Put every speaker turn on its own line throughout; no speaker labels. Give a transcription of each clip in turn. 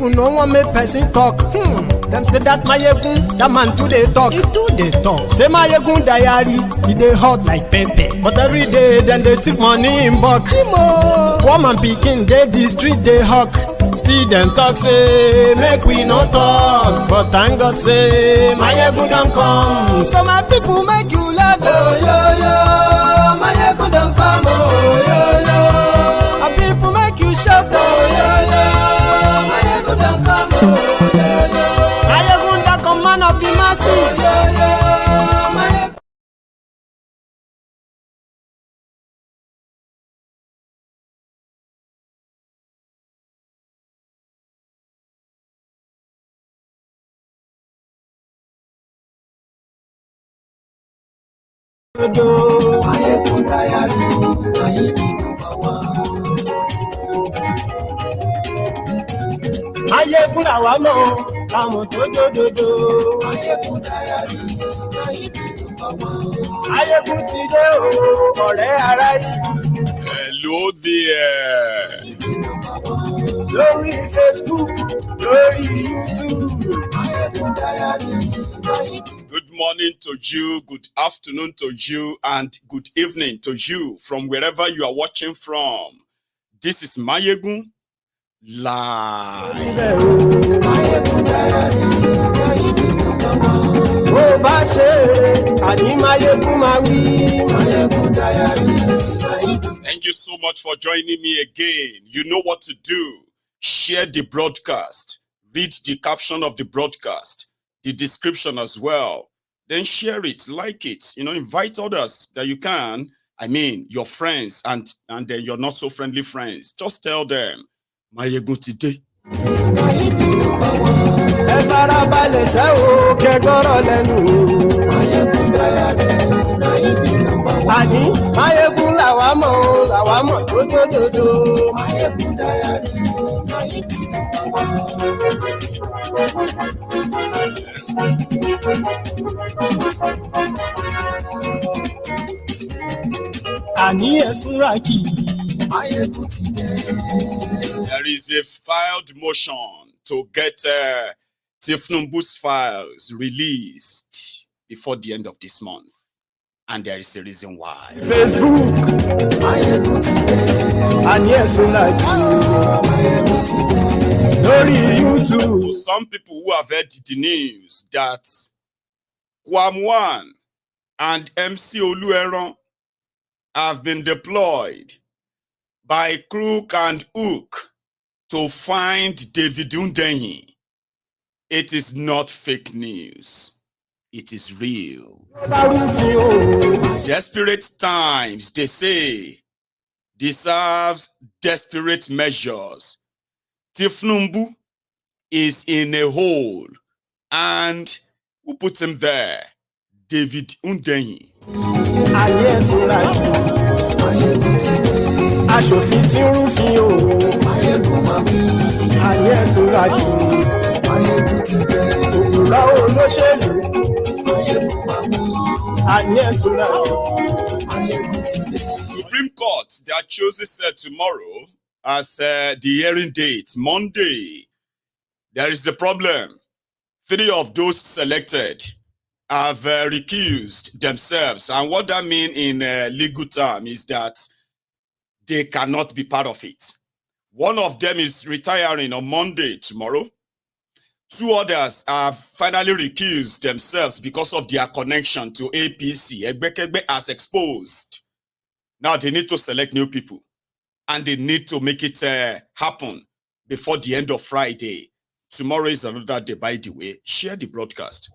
people no one make person talk. Them say that Mayegun, that man too they talk. He too they talk. Say Mayegun diary, he dey hot like pepper. But every day then they take money in bulk. Kwam and pikin dey the street they hawk. Still them talk say make we no talk. But thank God say Mayegun don't come. So my people make you laugh. Oh yo yo, Mayegun don't come. Oh yo yo, and people make you shout. Oh yo yo, Mayegun don't come. Oh yo yo, Mayegun don't come, man of the masses. Oh yo yo, Mayegun. Mayegun diary, Mayegun làwa mọ̀, làwọn tó dòdòdò. Mayegun diary, Mayegun ti dé o, ọ̀rẹ́ ara yìí.
Hello there.
Lórí Facebook, lórí YouTube. Mayegun diary,
Good morning to you, good afternoon to you, and good evening to you from wherever you are watching from. This is Mayegun Live. Thank you so much for joining me again. You know what to do. Share the broadcast. Read the caption of the broadcast, the description as well. Then share it, like it, invite others that you can. I mean, your friends and then your not so friendly friends. Just tell them, Mayegun today. There is a filed motion to get Tinubu's files released before the end of this month. And there is a reason why.
Facebook, and yes, YouTube.
Some people who have heard the news that Kwam and Mc Oluomo have been deployed by crook and hook to find David Hundehin. It is not fake news. It is real. Desperate times, they say, deserves desperate measures. Tinubu is in a hole. And who put him there? David Hundehin.
Aṣòfin tí ń rúfin o. Ayé ẹ̀sùn láti. Òkúra olóṣèlú. Ayé ẹ̀sùn láti.
Supreme Court, they are choosing set tomorrow as the hearing date, Monday. There is a problem. 3 of those selected have recused themselves. And what that means in legal term is that they cannot be part of it. One of them is retiring on Monday, tomorrow. 2 others have finally recused themselves because of their connection to APC. Egbekegbe as exposed. Now they need to select new people. And they need to make it happen before the end of Friday. Tomorrow is another day, by the way. Share the broadcast.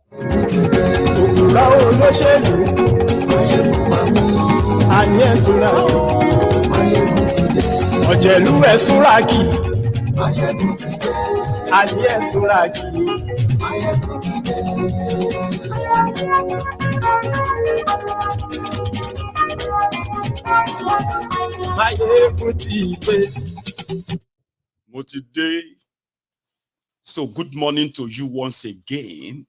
So good morning to you once again.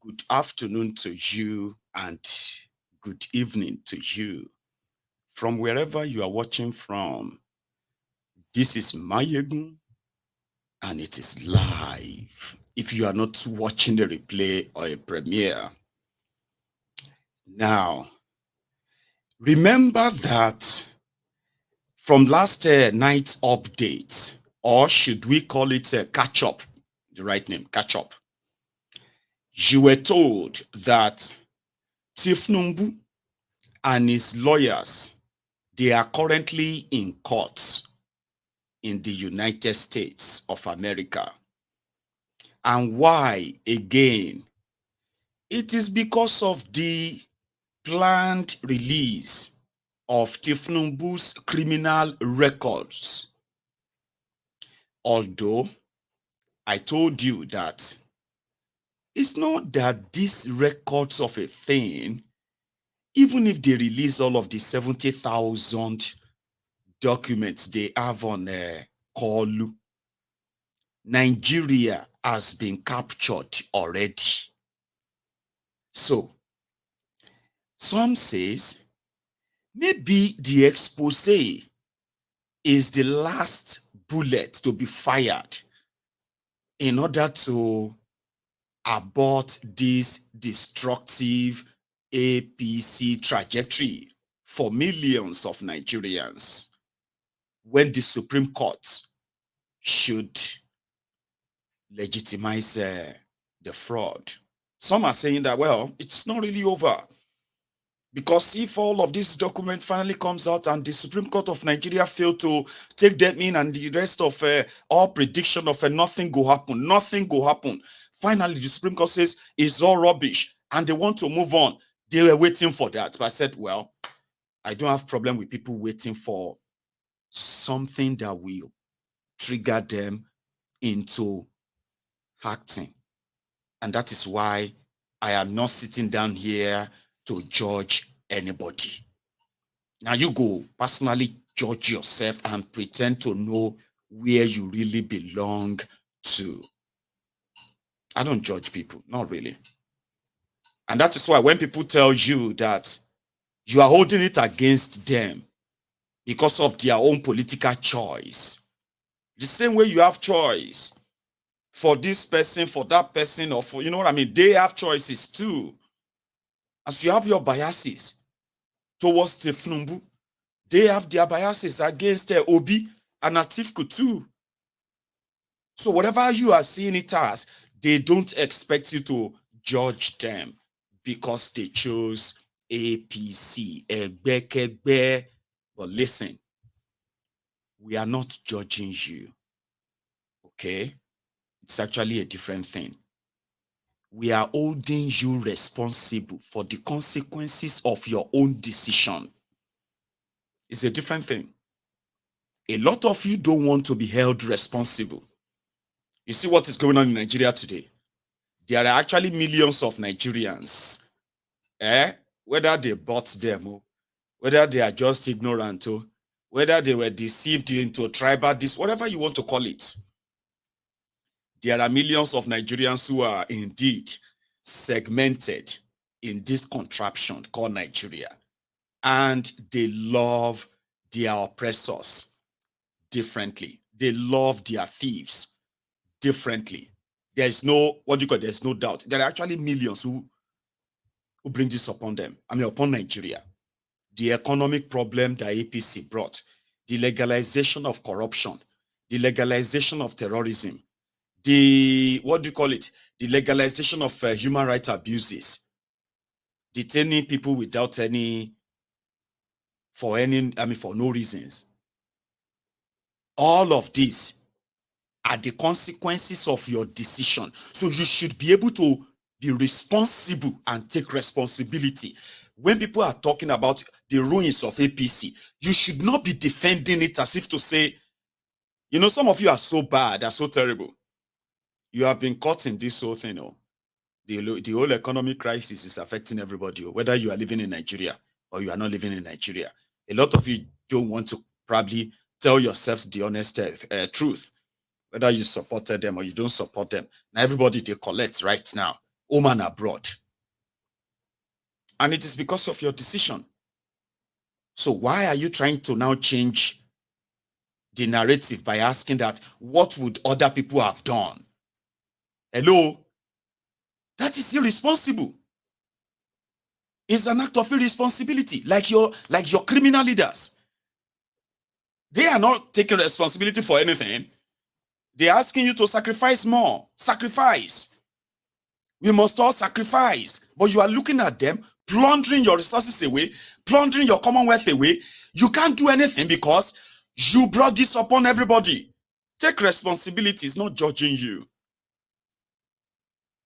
Good afternoon to you and good evening to you. From wherever you are watching from, this is Mayegun and it is live. If you are not watching a replay or a premiere. Now, remember that from last night's update, or should we call it a catch-up, the right name, catch-up, you were told that Tinubu and his lawyers, they are currently in courts in the United States of America. And why? Again, it is because of the planned release of Tinubu's criminal records. Although I told you that it's not that these records of a thing, even if they release all of the 70,000 documents they have on Kolu, Nigeria has been captured already. So, some says maybe the expose is the last bullet to be fired in order to abort this destructive APC trajectory for millions of Nigerians when the Supreme Court should legitimize the fraud. Some are saying that, well, it's not really over, because if all of this document finally comes out and the Supreme Court of Nigeria fail to take them in and the rest of all prediction of nothing go happen, finally the Supreme Court says it's all rubbish and they want to move on. They were waiting for that. But I said, well, I don't have problem with people waiting for something that will trigger them into acting. And that is why I am not sitting down here to judge anybody. Now you go personally judge yourself and pretend to know where you really belong to. I don't judge people, not really. And that is why when people tell you that you are holding it against them because of their own political choice, the same way you have choice for this person, for that person, or for, you know what I mean? They have choices too. As you have your biases towards Tinubu, they have their biases against Obi and Atiku too. So whatever you are seeing it as, they don't expect you to judge them because they chose APC. But listen, we are not judging you, okay? It's actually a different thing. We are holding you responsible for the consequences of your own decision. It's a different thing. A lot of you don't want to be held responsible. You see what is going on in Nigeria today? There are actually millions of Nigerians, whether they bought them, whether they are just ignorant, whether they were deceived into tribal, whatever you want to call it. There are millions of Nigerians who are indeed segmented in this contraption called Nigeria. And they love their oppressors differently. They love their thieves differently. There's no, there's no doubt. There are actually millions who bring this upon them. I mean, upon Nigeria. The economic problem that APC brought, the legalization of corruption, the legalization of terrorism, the legalization of human rights abuses, detaining people without for no reasons. All of these are the consequences of your decision. So you should be able to be responsible and take responsibility. When people are talking about the ruins of APC, you should not be defending it as if to say, you know, some of you are so bad, are so terrible. You have been caught in this whole thing. The whole economic crisis is affecting everybody, whether you are living in Nigeria or you are not living in Nigeria. A lot of you don't want to probably tell yourselves the honest truth, whether you supported them or you don't support them. Now everybody, they collect right now, home and abroad. And it is because of your decision. So why are you trying to now change the narrative by asking that, what would other people have done? Hello? That is irresponsible. It's an act of irresponsibility, like your criminal leaders. They are not taking responsibility for anything. They're asking you to sacrifice more. Sacrifice. We must all sacrifice. But you are looking at them, plundering your resources away, plundering your commonwealth away. You can't do anything because you brought this upon everybody. Take responsibility. It's not judging you.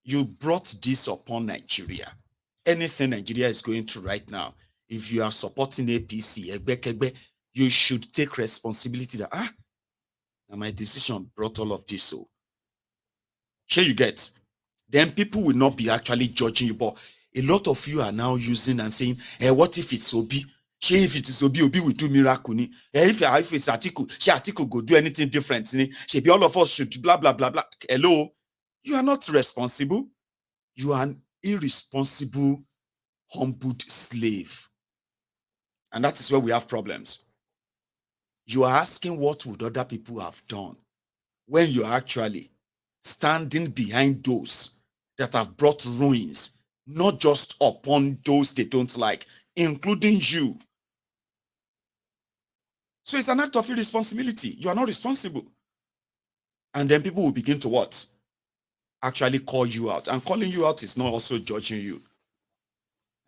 You brought this upon Nigeria. Anything Nigeria is going through right now, if you are supporting APC, you should take responsibility that, my decision brought all of this. So, sure you get. Then people will not be actually judging you. But a lot of you are now using and saying, what if it's Obi? Sure, if it is Obi, Obi will do miracle. If it's Atiku, sure, Atiku go do anything different. Sure, all of us should blah, blah, blah, blah. Hello? You are not responsible. You are an irresponsible, humbled slave. And that is where we have problems. You are asking what would other people have done when you're actually standing behind those that have brought ruins, not just upon those they don't like, including you. So it's an act of irresponsibility. You are not responsible. And then people will begin to what? Actually call you out. And calling you out is not also judging you.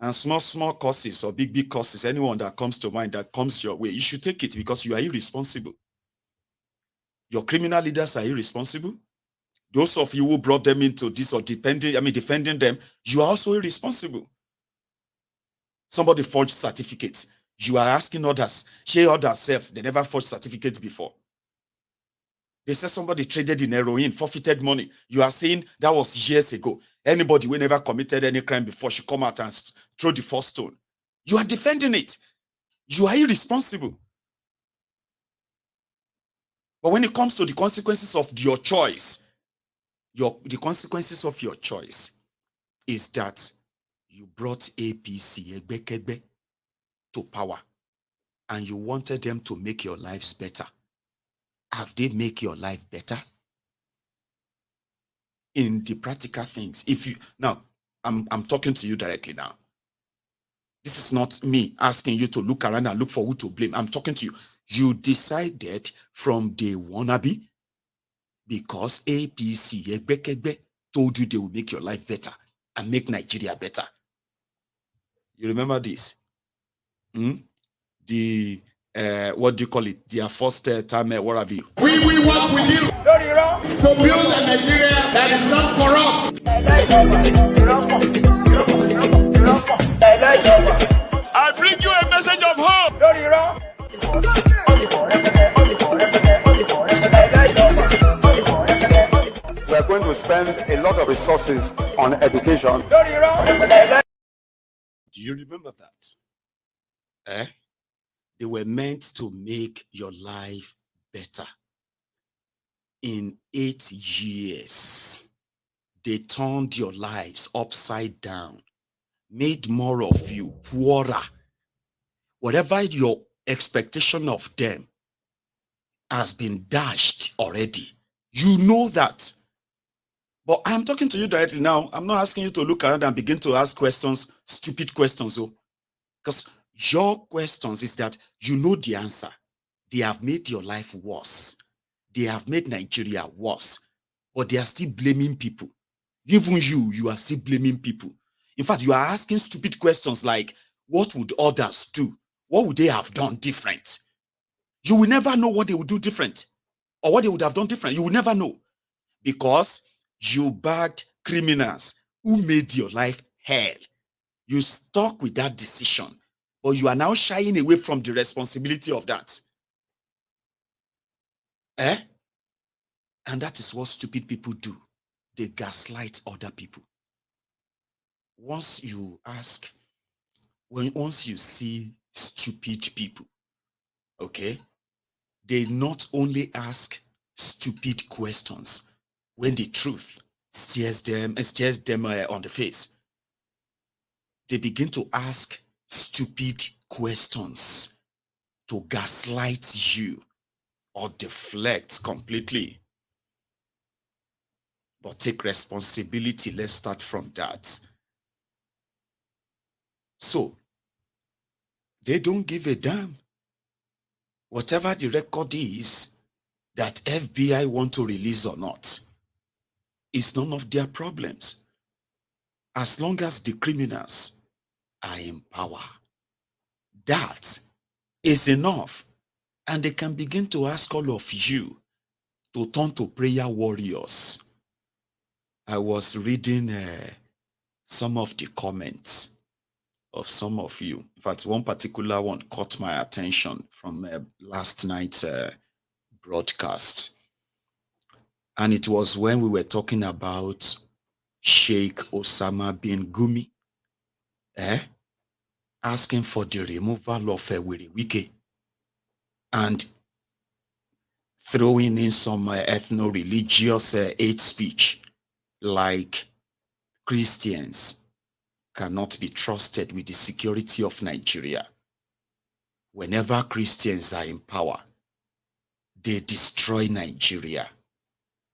And small causes or big causes, anyone that comes to mind that comes your way, you should take it because you are irresponsible. Your criminal leaders are irresponsible. Those of you who brought them into this or defending them, you are also irresponsible. Somebody forged certificates. You are asking others, share others self, they never forged certificates before. They said somebody traded in heroin, forfeited money. You are saying that was years ago. Anybody who never committed any crime before should come out and throw the first stone. You are defending it. You are irresponsible. But when it comes to the consequences of your choice, the consequences of your choice is that you brought APC to power and you wanted them to make your lives better. Have they make your life better? In the practical things, now I'm talking to you directly now. This is not me asking you to look around and look for who to blame. I'm talking to you. You decided from day one, Abi, because APC told you they will make your life better and make Nigeria better. You remember this? What do you call it? Their first time, what have you?
We will work with you to build a Nigeria that is not corrupt. I bring you a message of hope. We are going to spend a lot of resources on education.
Do you remember that? They were meant to make your life better. In 8 years, they turned your lives upside down, made more of you poorer. Whatever your expectation of them has been dashed already. You know that. But I'm talking to you directly now. I'm not asking you to look around and begin to ask questions, stupid questions. Because your questions is that you know the answer. They have made your life worse. They have made Nigeria worse. But they are still blaming people. Even you are still blaming people. In fact, you are asking stupid questions like, what would others do? What would they have done different? You will never know what they would do different or what they would have done different. You will never know because you backed criminals who made your life hell. You stuck with that decision, but you are now shying away from the responsibility of that. And that is what stupid people do. They gaslight other people. Once you see stupid people, okay, they not only ask stupid questions when the truth stares them on the face. They begin to ask stupid questions to gaslight you or deflect completely. But take responsibility. Let's start from that. So, they don't give a damn. Whatever the record is that FBI want to release or not, is none of their problems. As long as the criminals are in power, that is enough. And they can begin to ask all of you to turn to prayer warriors. I was reading some of the comments of some of you. In fact, one particular one caught my attention from last night's broadcast. And it was when we were talking about Sheikh Osama bin Gumi, asking for the removal of Wiriwike and throwing in some ethno-religious hate speech, like Christians cannot be trusted with the security of Nigeria. Whenever Christians are in power, they destroy Nigeria.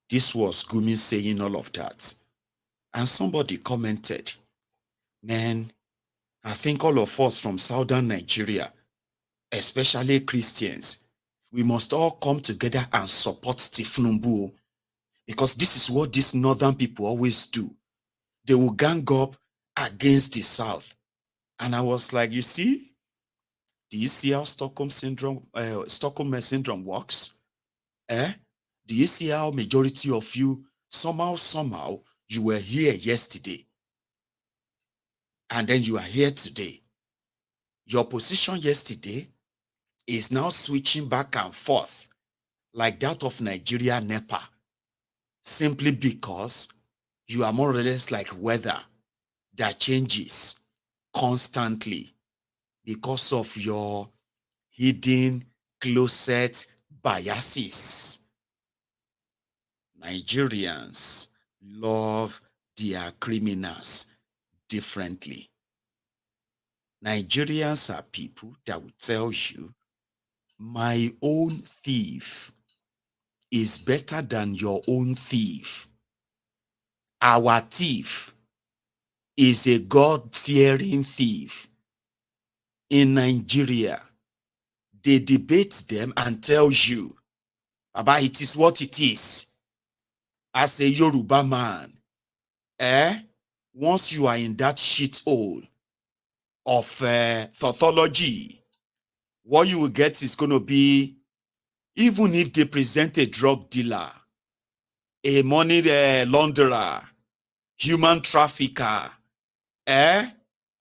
This was Gumi saying all of that. And somebody commented, man, I think all of us from southern Nigeria, especially Christians, we must all come together and support Tinubu, because this is what these northern people always do. They will gang up against the south. And I was like, you see, do you see how Stockholm syndrome works? Do you see how majority of you, somehow, you were here yesterday, and then you are here today? Your position yesterday is now switching back and forth like that of Nigeria NEPA, simply because you are more or less like weather that changes constantly because of your hidden closet biases. Nigerians love their criminals differently. Nigerians are people that will tell you, my own thief is better than your own thief. Our thief is a God-fearing thief. In Nigeria, they debate them and tell you, Baba, it is what it is. As a Yoruba man, once you are in that shithole of tautology, what you will get is going to be, even if they present a drug dealer, a money launderer, human trafficker, a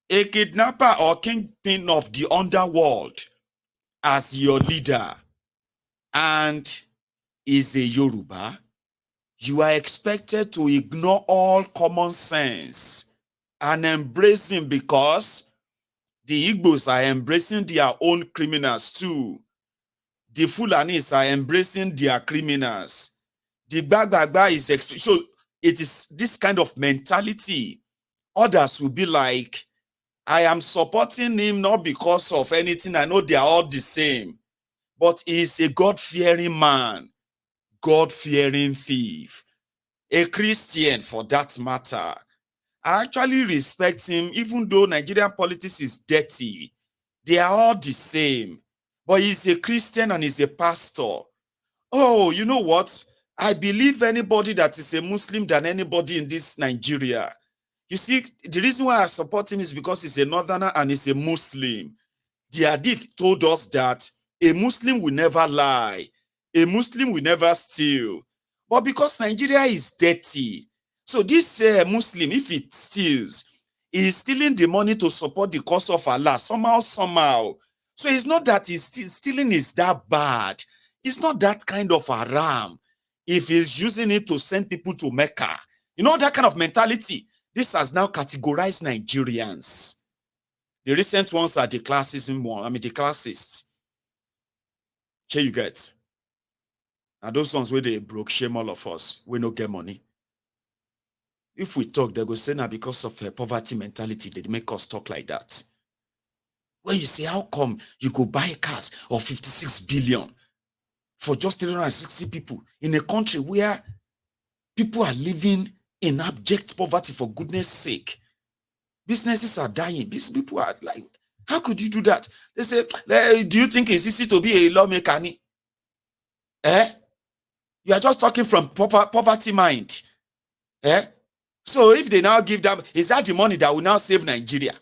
kidnapper or kingpin of the underworld as your leader, and is a Yoruba, you are expected to ignore all common sense and embrace him, because the Igbos are embracing their own criminals too. The Fulanis are embracing their criminals. The Gbagbagba is so it is this kind of mentality. Others will be like, I am supporting him not because of anything. I know they are all the same, but he is a God-fearing man, God-fearing thief, a Christian for that matter. I actually respect him, even though Nigerian politics is dirty. They are all the same, but he's a Christian and he's a pastor. Oh, you know what? I believe anybody that is a Muslim than anybody in this Nigeria. You see, the reason why I support him is because he's a northerner and he's a Muslim. The Hadith told us that a Muslim will never lie. A Muslim will never steal. But because Nigeria is dirty, so this Muslim, if it steals, he is stealing the money to support the cause of Allah, somehow. So it's not that stealing is that bad. It's not that kind of haram. If he's using it to send people to Mecca, you know, that kind of mentality. This has now categorized Nigerians. The recent ones are the classism one. I mean, the classists. Here you get. And those ones where they broke, shame all of us. We no get money. If we talk, they go say now because of poverty mentality, they make us talk like that. When you say, how come you go buy cars of 56 billion? for just 360 people in a country where people are living in abject poverty, for goodness sake. Businesses are dying. These people are like, how could you do that? They say, do you think it's easy to be a lawmaker? You are just talking from poverty mind. So if they now give them, is that the money that will now save Nigeria?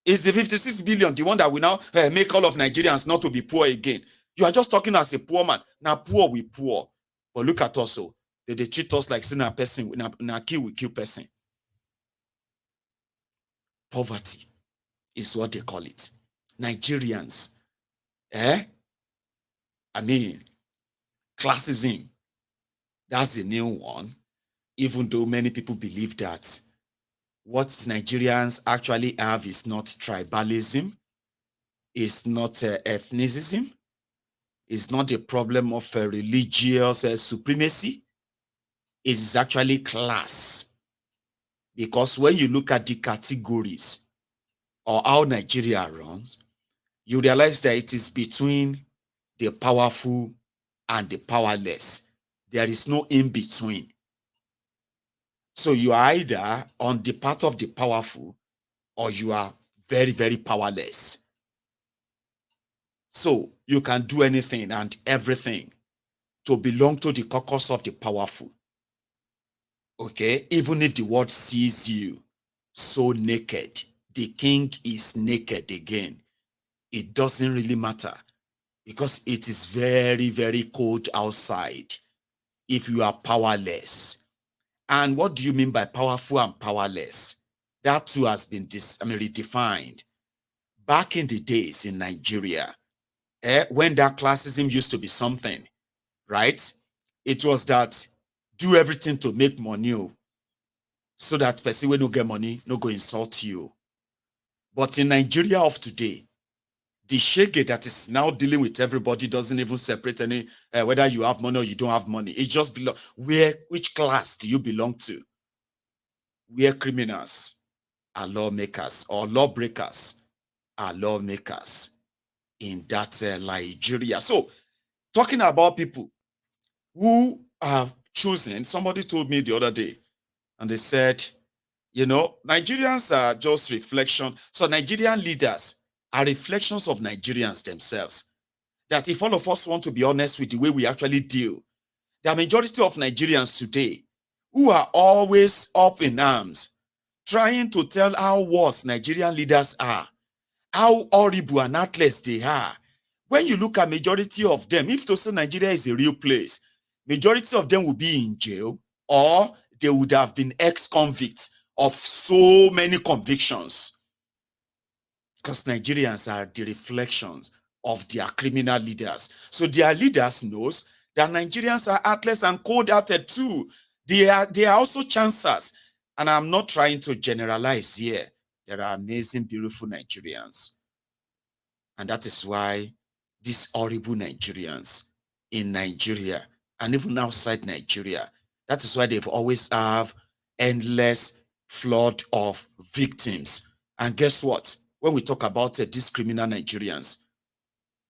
Is the 56 billion the one that will now make all of Nigerians not to be poor again? You are just talking as a poor man. Now poor, we poor. But look at us. So they treat us like sin a person, na kill we kill person. Poverty is what they call it. Nigerians. I mean, classism. That's a new one. Even though many people believe that what Nigerians actually have is not tribalism, it's not ethnicism, it's not a problem of religious supremacy, it is actually class. Because when you look at the categories or how Nigeria runs, you realize that it is between the powerful and the powerless. There is no in between. So you are either on the part of the powerful or you are very, very powerless. So you can do anything and everything to belong to the caucus of the powerful. Okay? Even if the world sees you so naked, the king is naked again. It doesn't really matter because it is very, very cold outside if you are powerless. And what do you mean by powerful and powerless? That too has been redefined. Back in the days in Nigeria, when that classism used to be something, right? It was that do everything to make money, so that person will not get money, no go insult you. But in Nigeria of today, the shege that is now dealing with everybody doesn't even separate any whether you have money or you don't have money. It just belongs. Which class do you belong to? Where criminals are lawmakers or lawbreakers are lawmakers in that Nigeria. So, talking about people who have chosen, somebody told me the other day, and they said, Nigerians are just reflection. So Nigerian leaders are reflections of Nigerians themselves. That if all of us want to be honest with the way we actually deal, the majority of Nigerians today who are always up in arms, trying to tell how worse Nigerian leaders are, how horrible and heartless they are. When you look at majority of them, if to say Nigeria is a real place, majority of them will be in jail or they would have been ex-convicts of so many convictions. Because Nigerians are the reflections of their criminal leaders. So their leaders knows that Nigerians are heartless and cold-hearted too. They are also chancers. And I'm not trying to generalize here. There are amazing, beautiful Nigerians. And that is why these horrible Nigerians in Nigeria and even outside Nigeria, that is why they've always have endless flood of victims. And guess what? When we talk about these criminal Nigerians,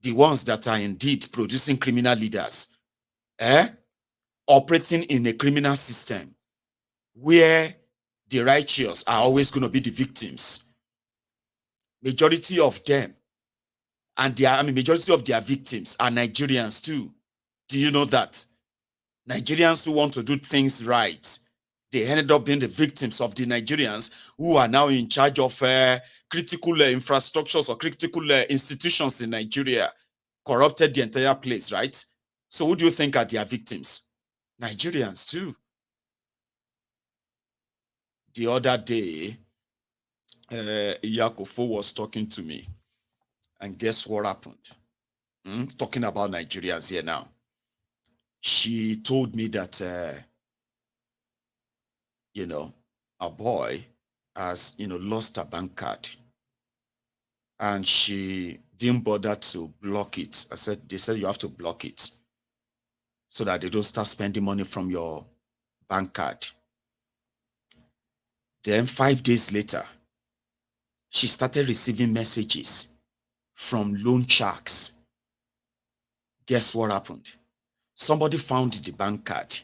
the ones that are indeed producing criminal leaders, operating in a criminal system where the righteous are always going to be the victims. Majority of them, and majority of their victims are Nigerians too. Do you know that? Nigerians who want to do things right, they ended up being the victims of the Nigerians who are now in charge of critical infrastructures or critical institutions in Nigeria, corrupted the entire place, right? So who do you think are their victims? Nigerians too. The other day, Yakofo was talking to me, and guess what happened? Talking about Nigerians here now. She told me that, a boy has, lost a bank card. And she didn't bother to block it. They said you have to block it so that they don't start spending money from your bank card. Then 5 days later, she started receiving messages from loan sharks Guess what happened? Somebody found the bank card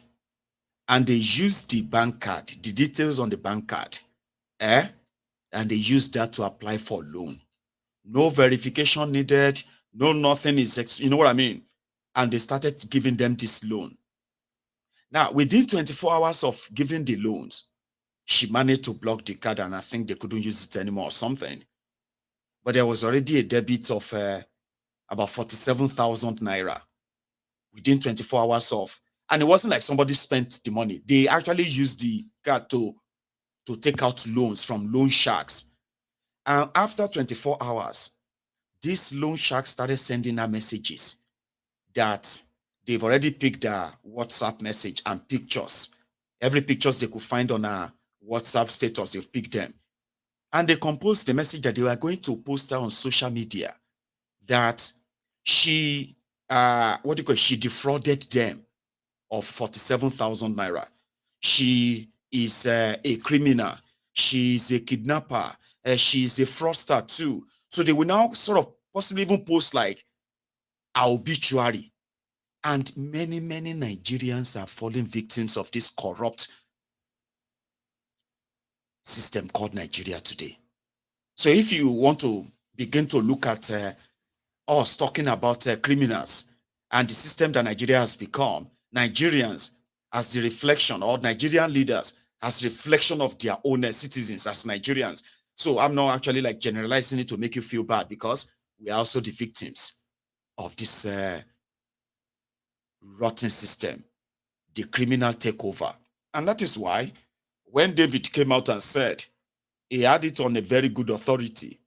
and they used the bank card, the details on the bank card, and they used that to apply for loan. No verification needed, no nothing is, you know what I mean? And they started giving them this loan. Now, within 24 hours of giving the loans, she managed to block the card and I think they couldn't use it anymore or something. But there was already a debit of about 47,000 naira within 24 hours of, and it wasn't like somebody spent the money. They actually used the card to take out loans from loan sharks. And after 24 hours, these loan sharks started sending her messages that they've already picked her WhatsApp message and pictures. Every pictures they could find on her WhatsApp status, they've picked them. And they composed the message that they were going to post her on social media that she, she defrauded them of 47,000 naira. She is a criminal. She is a kidnapper. She is a fraudster too. So they will now sort of possibly even post like our obituary. And many, many Nigerians are falling victims of this corrupt system called Nigeria today. So if you want to begin to look at us talking about criminals and the system that Nigeria has become, Nigerians as the reflection, or Nigerian leaders as reflection of their own citizens as Nigerians. So I'm not actually like generalizing it to make you feel bad, because we are also the victims of this rotten system, the criminal takeover. And that is why when David came out and said he had it on a very good authority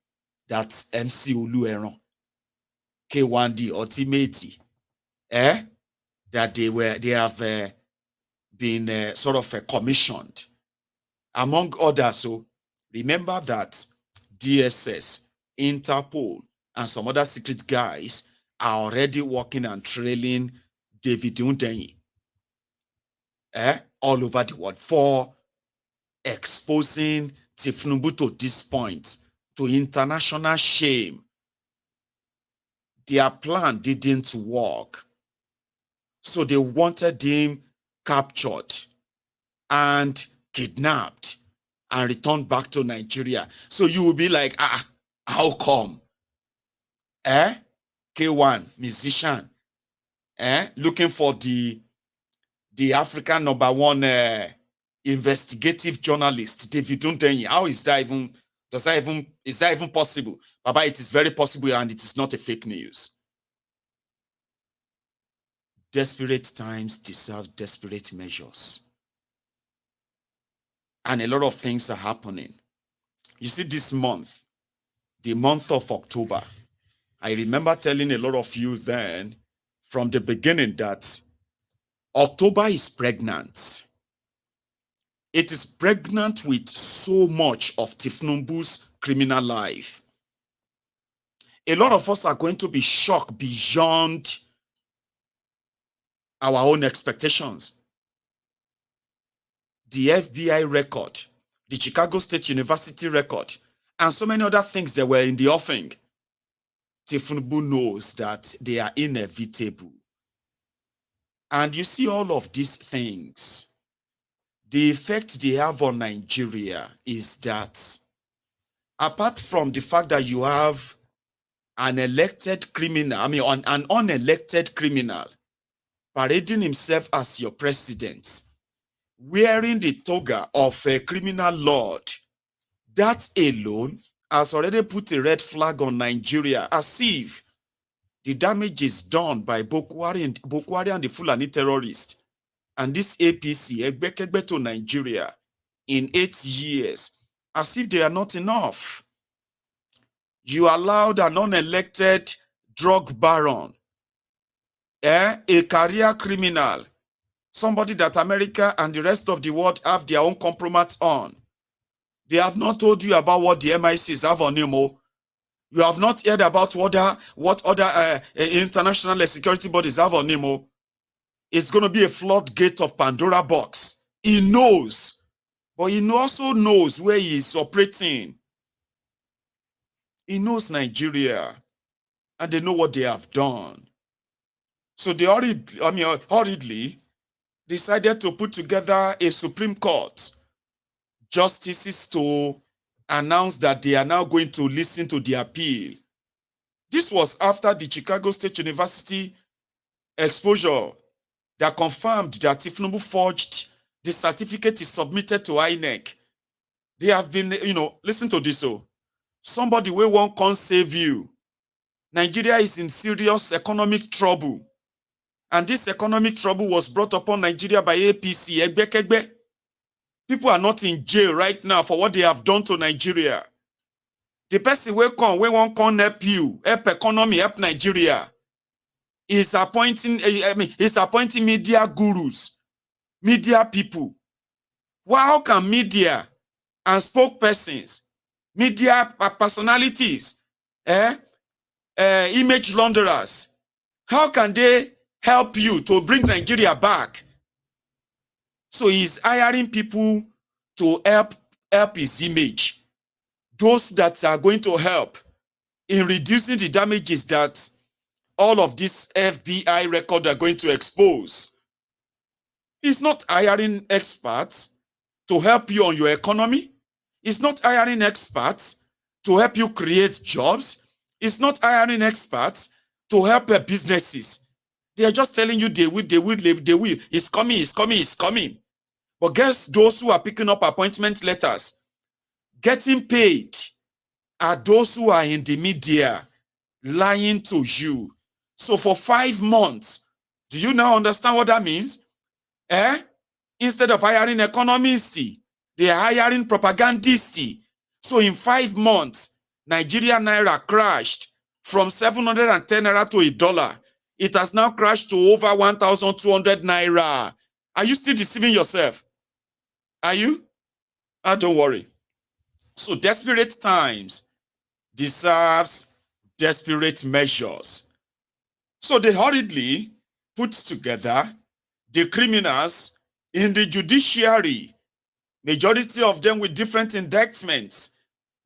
that Mc Oluomo, K1D, ultimately, that they have been sort of commissioned, among others. So remember that DSS, Interpol, and some other secret guys are already working and trailing David Hundehin all over the world for exposing Tinubu to this point, to international shame. Their plan didn't work. So they wanted him captured and kidnapped and returned back to Nigeria. So you will be like, how come? K1, musician, looking for the African #1 investigative journalist, David Hundehin. How is that even, is that even possible? Baba, it is very possible, and it is not a fake news. Desperate times deserve desperate measures. And a lot of things are happening. You see, this month, the month of October, I remember telling a lot of you then from the beginning that October is pregnant. It is pregnant with so much of Tinubu's criminal life. A lot of us are going to be shocked beyond our own expectations. The FBI record, the Chicago State University record, and so many other things that were in the offing. Tinubu knows that they are inevitable. And you see all of these things, the effect they have on Nigeria is that apart from the fact that you have an elected criminal, an unelected criminal parading himself as your president, wearing the toga of a criminal lord, that alone has already put a red flag on Nigeria, as if the damage is done by Boko Haram and the Fulani terrorists and this APC, Egbekegbe, to Nigeria in 8 years, as if they are not enough. You allowed an unelected drug baron, a career criminal, somebody that America and the rest of the world have their own compromise on. They have not told you about what the MI6 have on him. You have not heard about what other international security bodies have on him. It's going to be a floodgate of Pandora box. He knows, but he also knows where he is operating. He knows Nigeria, and they know what they have done. So they hurriedly decided to put together a Supreme Court justices to announce that they are now going to listen to the appeal. This was after the Chicago State University exposure that confirmed that Tinubu forged the certificate he submitted to INEC. They have been, listen to this. So, somebody will won't come save you. Nigeria is in serious economic trouble. And this economic trouble was brought upon Nigeria by APC. Egbe. People are not in jail right now for what they have done to Nigeria. The person will come, we won't come help you, help economy, help Nigeria. Is appointing media gurus, media people. Well, how can media and spokespersons, media personalities, image launderers, how can they help you to bring Nigeria back? So he's hiring people to help his image. Those that are going to help in reducing the damages that all of these FBI records are going to expose. He's not hiring experts to help you on your economy. He's not hiring experts to help you create jobs. He's not hiring experts to help businesses. They are just telling you they will live, they will. It's coming. But guess those who are picking up appointment letters, getting paid, are those who are in the media lying to you. So for 5 months, do you now understand what that means? Instead of hiring economists, they are hiring propagandists. So in 5 months, Nigeria Naira crashed from 710 Naira to $1. It has now crashed to over 1,200 Naira. Are you still deceiving yourself? Are you? Don't worry. So desperate times deserves desperate measures. So they hurriedly put together the criminals in the judiciary, majority of them with different indictments,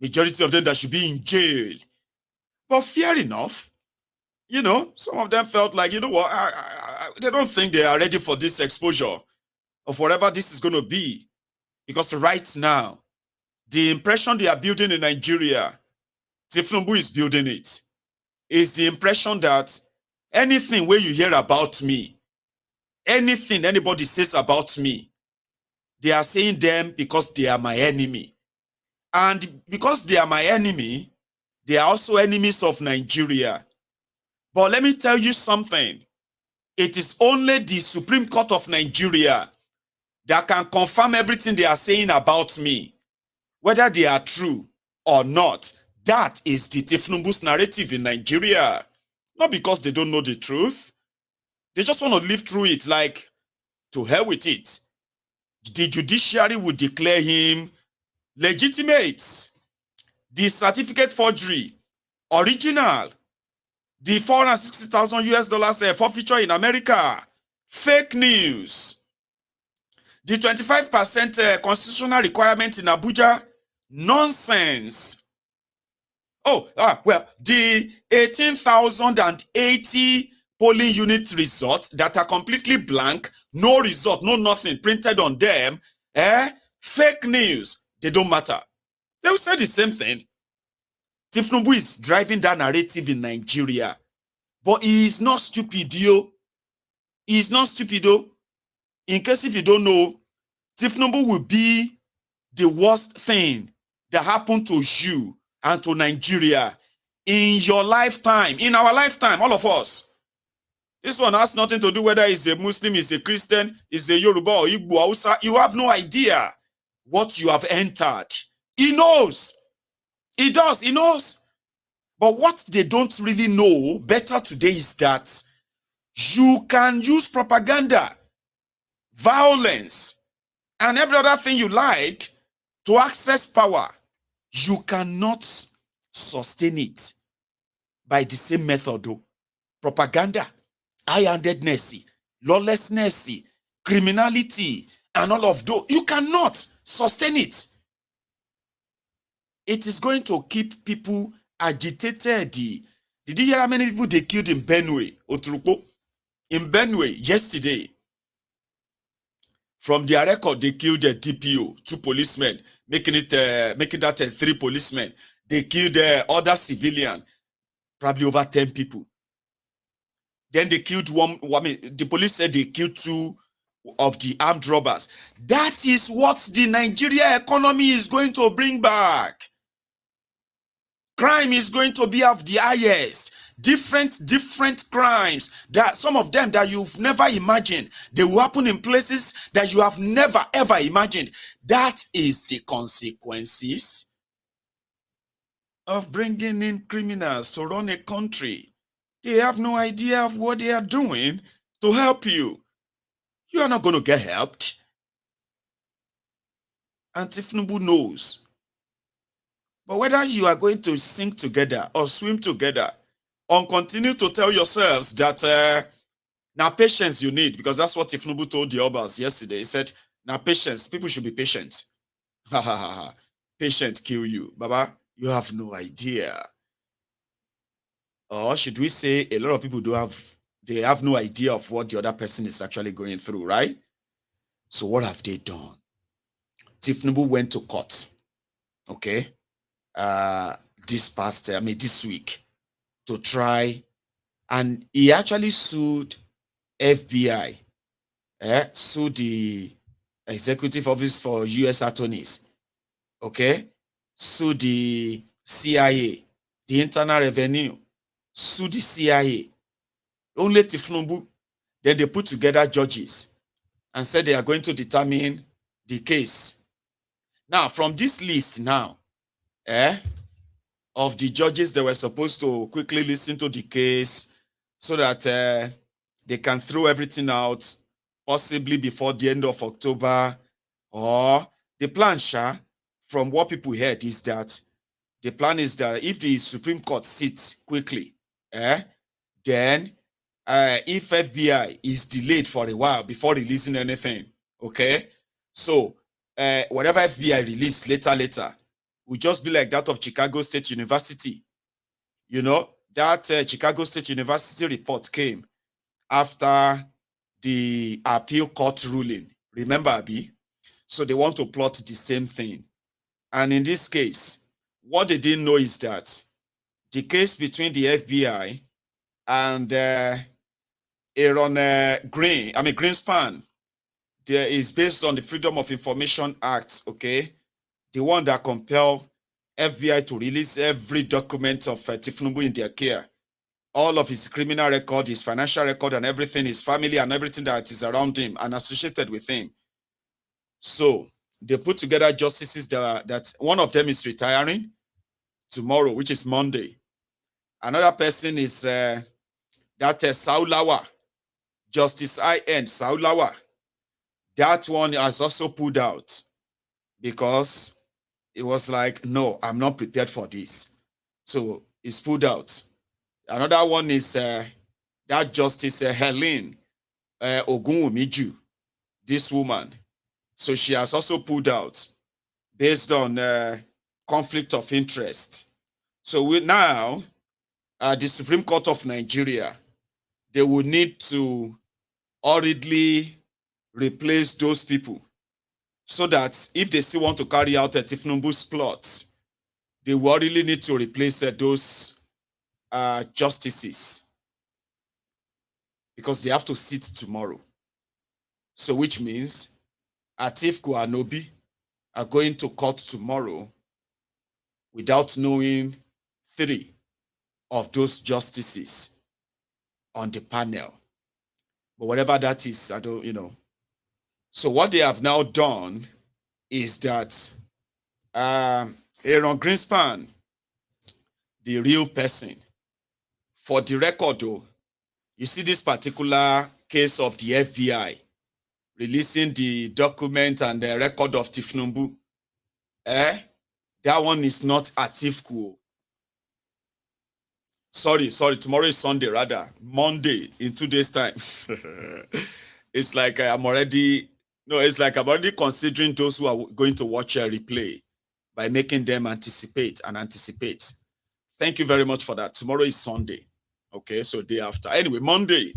majority of them that should be in jail. But fair enough, some of them felt like, they don't think they are ready for this exposure of whatever this is going to be. Because right now, the impression they are building in Nigeria, Tinubu is building it, is the impression that anything where you hear about me, anything anybody says about me, they are saying them because they are my enemy. And because they are my enemy, they are also enemies of Nigeria. But let me tell you something. It is only the Supreme Court of Nigeria that can confirm everything they are saying about me, whether they are true or not. That is the Tinubu's narrative in Nigeria. Not because they don't know the truth. They just want to live through it like, to hell with it. The judiciary would declare him legitimate. The certificate forgery, original. The $460,000 forfeiture in America, fake news. The 25% constitutional requirement in Abuja, nonsense. The 18,080 polling unit results that are completely blank, no result, no nothing printed on them, fake news, they don't matter. They will say the same thing. Tinubu is driving that narrative in Nigeria. But he is not stupid, yo. He is not stupid, though. In case if you don't know, Tinubu will be the worst thing that happened to you and to Nigeria in your lifetime, in our lifetime, all of us. This one has nothing to do whether he's a Muslim, he's a Christian, he's a Yoruba or Igbo, Hausa. You have no idea what you have entered. He knows. He does, he knows. But what they don't really know better today is that you can use propaganda, violence, and every other thing you like to access power. You cannot sustain it by the same method, though. Propaganda, high-handedness, lawlessness, criminality, and all of those. You cannot sustain it. It is going to keep people agitated. Did you hear how many people they killed in Benue, Oturuko? In Benue, yesterday, from their record, they killed a DPO, 2 policemen, making that 3 policemen. They killed other civilian, probably over 10 people. Then they killed one. I mean, the police said they killed 2 of the armed robbers. That is what the Nigeria economy is going to bring back. Crime is going to be of the highest. Different crimes, that some of them that you've never imagined, they will happen in places that you have never ever imagined. That is the consequences of bringing in criminals to run a country. They have no idea of what they are doing to help you. You are not going to get helped. And Tinubu knows. But whether you are going to sink together or swim together, or continue to tell yourselves that now patience you need, because that's what Tinubu told the Obas yesterday. He said, now patience, people should be patient. Ha ha ha ha. Patience kill you. Baba, you have no idea. Or should we say a lot of people they have no idea of what the other person is actually going through, right? So what have they done? Tinubu went to court, okay, this week, to try, and he actually sued FBI, sued the Executive Office for U.S. Attorneys, okay, sued the CIA, the Internal Revenue, sued the CIA, only Tinubu. Then they put together judges and said they are going to determine the case. Now, from this list now, of the judges that were supposed to quickly listen to the case so that they can throw everything out, possibly before the end of October, or the plan, from what people heard, is that the plan is that if the Supreme Court sits quickly, then if FBI is delayed for a while before releasing anything, okay, so whatever FBI release later, will just be like that of Chicago State University. You know, that Chicago State University report came after the appeal court ruling. Remember, Abi? So they want to plot the same thing. And in this case, what they didn't know is that the case between the FBI and Aaron Greenspan, there is based on the Freedom of Information Act, okay? The one that compel FBI to release every document of Tinubu in their care. All of his criminal record, his financial record, and everything, his family and everything that is around him and associated with him. So they put together justices that one of them is retiring tomorrow, which is Monday. Another person is Saulawa, Justice I.N. Saulawa. That one has also pulled out because it was like, no, I'm not prepared for this. So it's pulled out. Another one is that Justice Helen Ogunwumiju, this woman. So she has also pulled out based on conflict of interest. So now, the Supreme Court of Nigeria, they will need to hurriedly replace those people, so that if they still want to carry out a Tinubu's plots, they will really need to replace those justices, because they have to sit tomorrow. So which means Atiku and Obi are going to court tomorrow without knowing 3 of those justices on the panel. But whatever that is, I don't, So what they have now done is that Aaron Greenspan, the real person, for the record though, you see this particular case of the FBI releasing the document and the record of Tinubu, that one is not Atiku. Sorry, tomorrow is Sunday, rather. Monday, in 2 days' time. It's like I'm already considering those who are going to watch a replay by making them anticipate. Thank you very much for that. Tomorrow is Sunday. Okay, so day after. Anyway, Monday,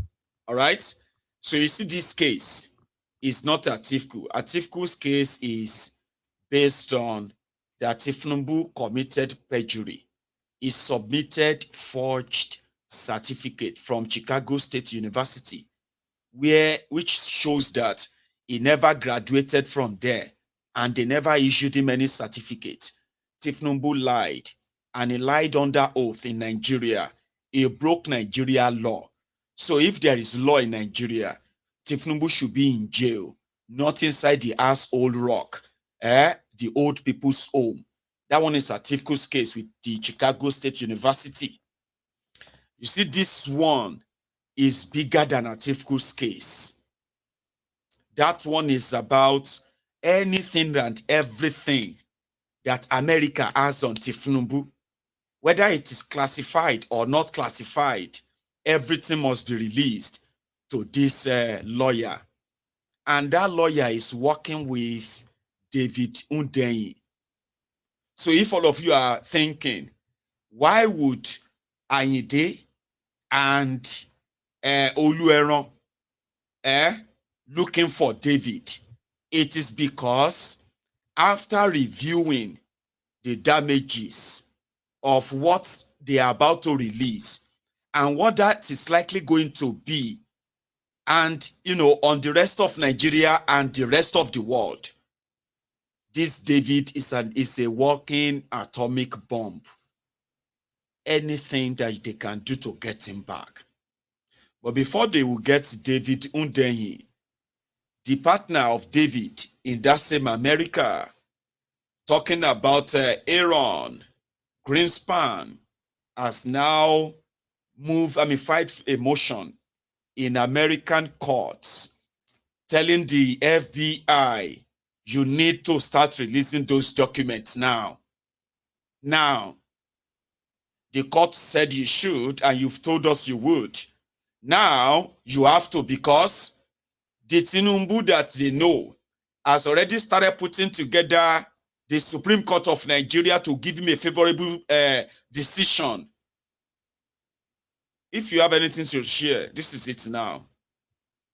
All right. So you see, this case is not Atiku. Atiku's case is based on that Tinubu committed perjury. He submitted forged certificate from Chicago State University, which shows that he never graduated from there and they never issued him any certificate. Tinubu lied, and he lied under oath in Nigeria. He broke Nigeria law. So if there is law in Nigeria, Tinubu should be in jail, not inside the old rock, the old people's home. That one is Atiku's case with the Chicago State University. You see, this one is bigger than Atiku's case. That one is about anything and everything that America has on Tinubu. Whether it is classified or not classified, everything must be released to this lawyer. And that lawyer is working with David Hundehin. So if all of you are thinking, why would Ayinde and Oluomo looking for David? It is because after reviewing the damages of what they are about to release and what that is likely going to be, and on the rest of Nigeria and the rest of the world, this David is a walking atomic bomb. Anything that they can do to get him back. But before they will get David Hundehin, the partner of David in that same America, talking about Aaron Greenspan, has now filed a motion in American courts telling the FBI, you need to start releasing those documents now. Now, the court said you should, and you've told us you would. Now, you have to, because the Tinubu that they know has already started putting together the Supreme Court of Nigeria to give him a favorable decision. If you have anything to share, this is it now.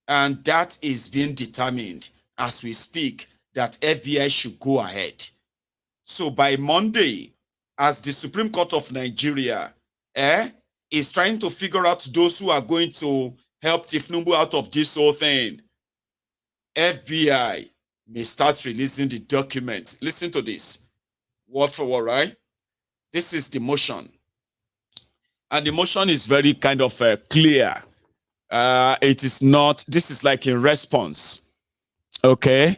And that is being determined as we speak, that FBI should go ahead. So by Monday, as the Supreme Court of Nigeria is trying to figure out those who are going to help Tinubu out of this whole thing, FBI may start releasing the documents. Listen to this, word for word, right? This is the motion. And the motion is very kind of clear. It is not, this is like in response, okay?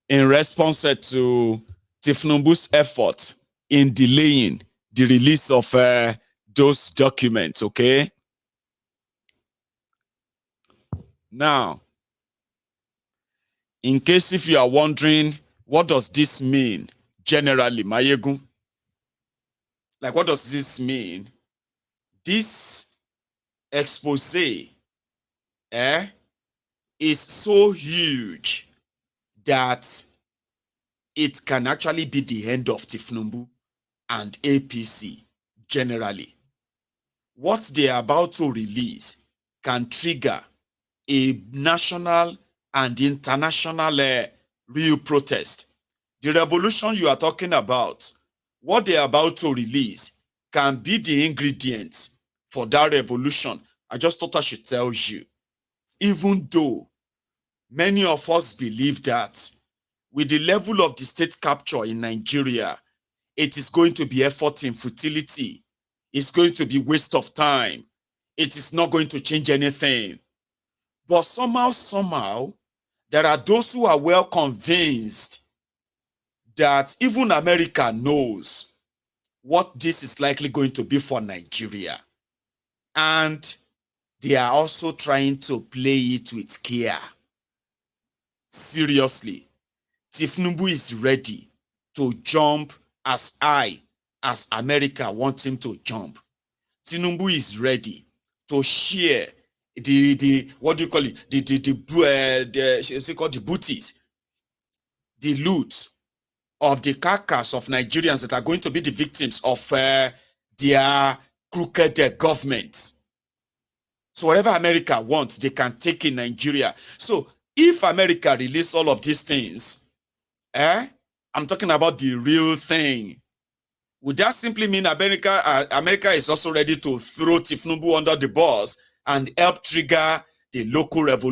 In response to Tinubu's effort in delaying the release of those documents, okay? Now, in case if you are wondering, what does this mean generally, Mayegun? Like, what does this mean? This expose is so huge that it can actually be the end of Tinubu and APC generally. What they are about to release can trigger a national and international real protest. The revolution you are talking about, what they are about to release, can be the ingredients for that revolution. I just thought I should tell you. Even though many of us believe that with the level of the state capture in Nigeria, it is going to be effort in futility. It's going to be waste of time. It is not going to change anything. But somehow, there are those who are well convinced that even America knows what this is likely going to be for Nigeria. And they are also trying to play it with care. Seriously, Tinubu is ready to jump as high as America wants him to jump. Tinubu is ready to share the what do you call it? The booties, the loot of the carcass of Nigerians that are going to be the victims of their crooked government. So whatever America wants, they can take in Nigeria. So if America release all of these things, I'm talking about the real thing. Would that simply mean America is also ready to throw Tinubu under the bus and help trigger the local revolution?